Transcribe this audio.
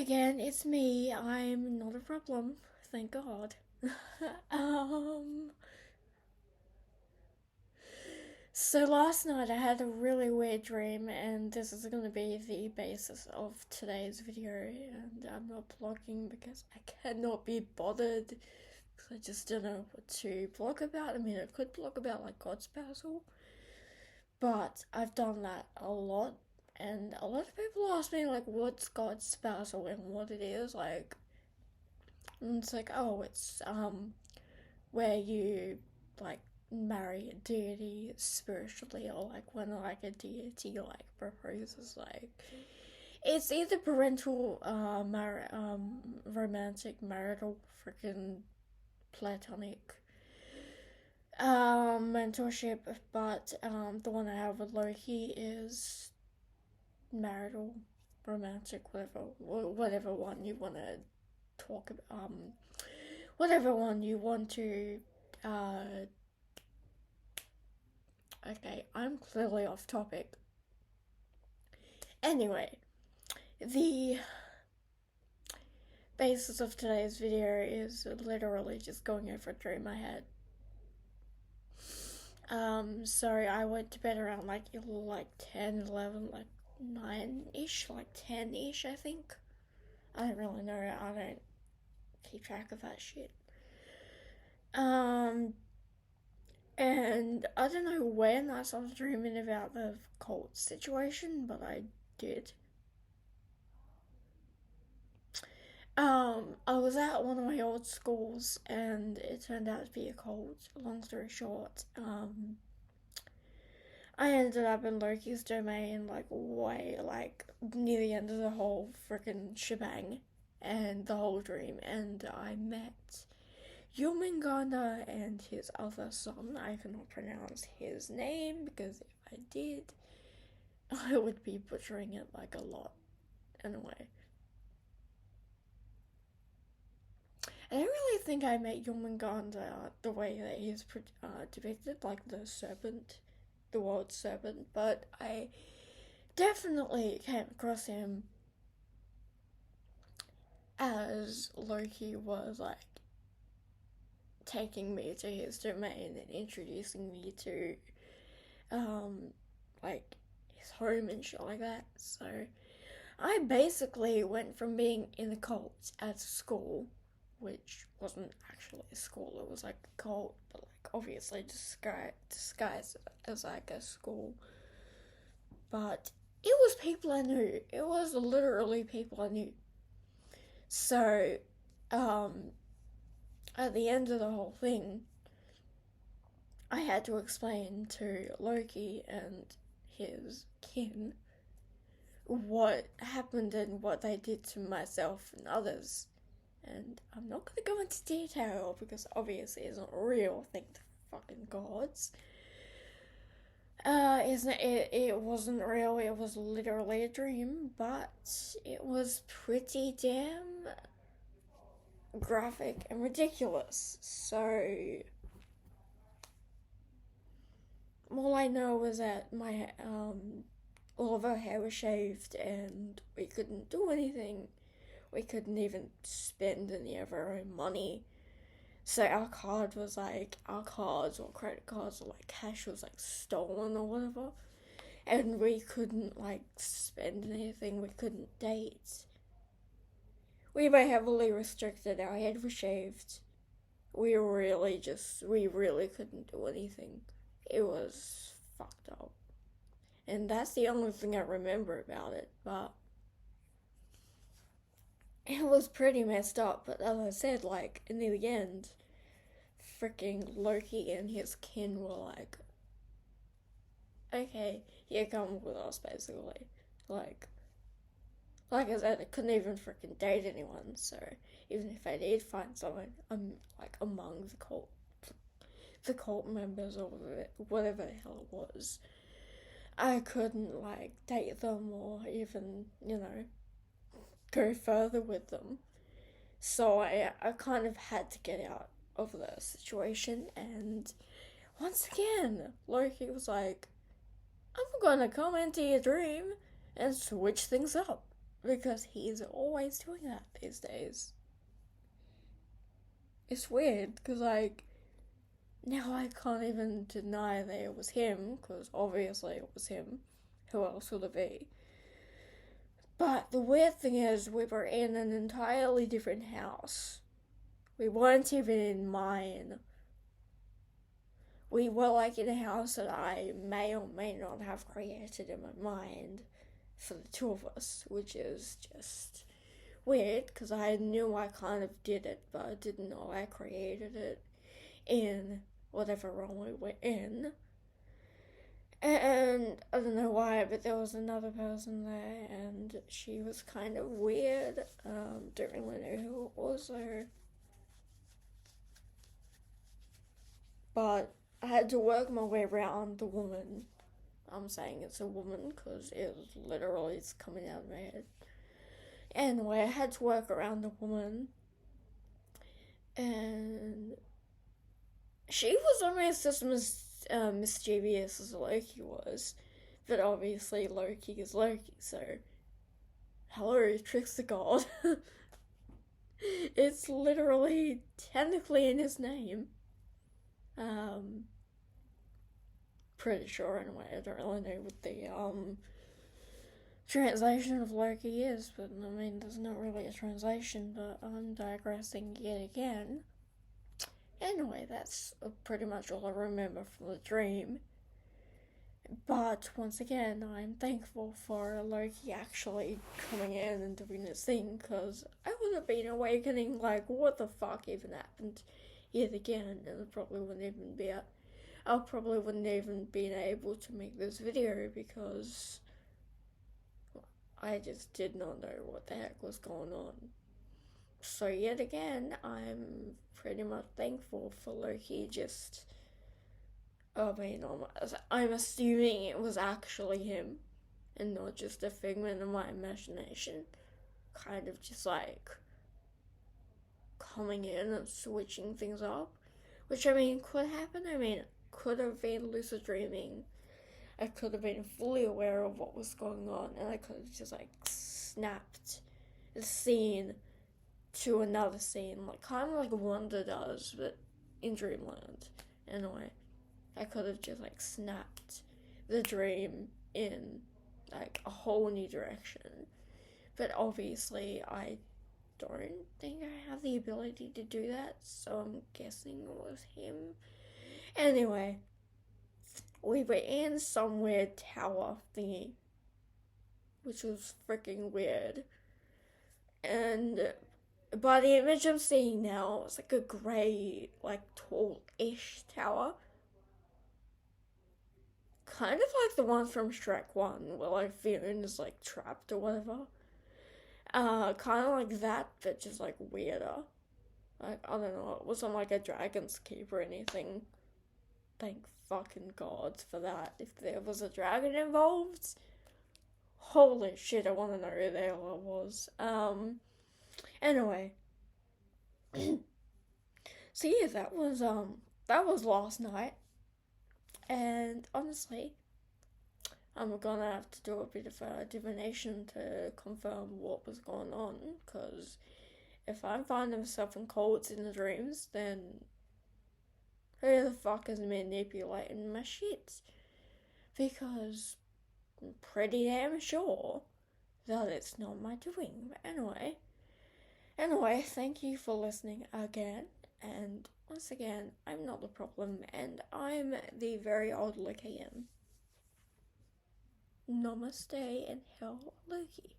again, it's me. I'm not a problem, thank God. um, so last night I had a really weird dream, and this is gonna be the basis of today's video. And I'm not vlogging because I cannot be bothered. Because I just don't know what to vlog about. I mean, I could vlog about like God's spousal, but I've done that a lot. And a lot of people ask me like, what's God's spousal and what it is like. And it's like, oh, it's where you like marry a deity spiritually, or like when like a deity like proposes, like it's either parental, romantic, marital, freaking platonic mentorship, but the one I have with Loki is marital, romantic, whatever one you want to talk about, whatever one you want to. Uh, okay, I'm clearly off topic. Anyway, the basis of today's video is literally just going over a dream I had. So I went to bed around like 10, 11, like 9-ish, like 10-ish, I think. I don't really know. I don't keep track of that shit. And I don't know when I started dreaming about the cult situation, but I did. I was at one of my old schools, and it turned out to be a cult. Long story short, I ended up in Loki's domain, like way, like near the end of the whole freaking shebang, and the whole dream, and I met Yumenganda and his other son. I cannot pronounce his name because if I did, I would be butchering it like a lot. Anyway, I don't really think I met Yumenganda the way that he's depicted, like the serpent, the world serpent, but I definitely came across him as Loki was like taking me to his domain and introducing me to like his home and shit like that. So I basically went from being in a cult at school, which wasn't actually a school, it was like a cult, but like obviously disguised as like a school. But it was people I knew. It was literally people I knew. So, um, at the end of the whole thing, I had to explain to Loki and his kin what happened and what they did to myself and others. And I'm not gonna go into detail because obviously it's not real, thank the fucking gods. Isn't it? It wasn't real. It was literally a dream, but it was pretty damn graphic and ridiculous. So all I know was that my all of our hair was shaved and we couldn't do anything. We couldn't even spend any of our own money. So our cards or credit cards or like cash was like stolen or whatever. And we couldn't like spend anything, we couldn't date. We were heavily restricted, our head was shaved. We really couldn't do anything. It was fucked up. And that's the only thing I remember about it, but it was pretty messed up. But as I said, like, in the end, freaking Loki and his kin were like, okay, yeah, come with us, basically. Like, like I said, I couldn't even freaking date anyone, so even if I did find someone, like among the cult members or whatever the hell it was, I couldn't like date them or even, go further with them. So I kind of had to get out of the situation, and once again, Loki was like, I'm gonna come into your dream and switch things up. because he's always doing that these days. It's weird, because, like, now I can't even deny that it was him, because obviously it was him. Who else would it be? But the weird thing is, we were in an entirely different house. We weren't even in mine. We were like in a house that I may or may not have created in my mind for the two of us, which is just weird because I knew I kind of did it, but I didn't know I created it in whatever realm we were in. And I don't know why, but there was another person there, and she was kind of weird. Don't really know who it was, so. But I had to work my way around the woman. I'm saying it's a woman because it's coming out of my head. Anyway, I had to work around the woman, and she was almost as mischievous as Loki was, but obviously Loki is Loki, so hello, Trickster God. It's literally technically in his name. Pretty sure anyway. I don't really know what the translation of Loki is, but I mean, there's not really a translation, but I'm digressing yet again. Anyway, that's pretty much all I remember from the dream. But once again, I'm thankful for Loki actually coming in and doing this thing, because I would have been awakening like, what the fuck even happened yet again, and I probably wouldn't even been able to make this video because I just did not know what the heck was going on. So yet again, I'm pretty much thankful for Loki just, I'm assuming it was actually him and not just a figment of my imagination. Kind of just like coming in and switching things up. Which, I mean, could happen. I mean, could have been lucid dreaming. I could have been fully aware of what was going on, and I could have just like snapped the scene to another scene, like kind of like Wanda does, but in Dreamland. Anyway, I could have just like snapped the dream in like a whole new direction. But obviously, I don't think I have the ability to do that, so I'm guessing it was him. Anyway, we were in some weird tower thingy, which was freaking weird. And by the image I'm seeing now, it's like a grey, like tall-ish tower. Kind of like the one from Shrek 1, where like Fiona's like trapped or whatever. Kind of like that, but just like weirder. Like, I don't know, it wasn't like a dragon's keep or anything. Thank fucking God for that. If there was a dragon involved, holy shit, I want to know who the hell it was. Anyway. So yeah, that was last night. And honestly, I'm gonna have to do a bit of a divination to confirm what was going on, because if I'm finding myself in cults in the dreams, then who the fuck is manipulating my shit? Because I'm pretty damn sure that it's not my doing. But anyway, thank you for listening again, and once again, I'm not the problem, and I'm the very old Lokean. Namaste and hell Loki.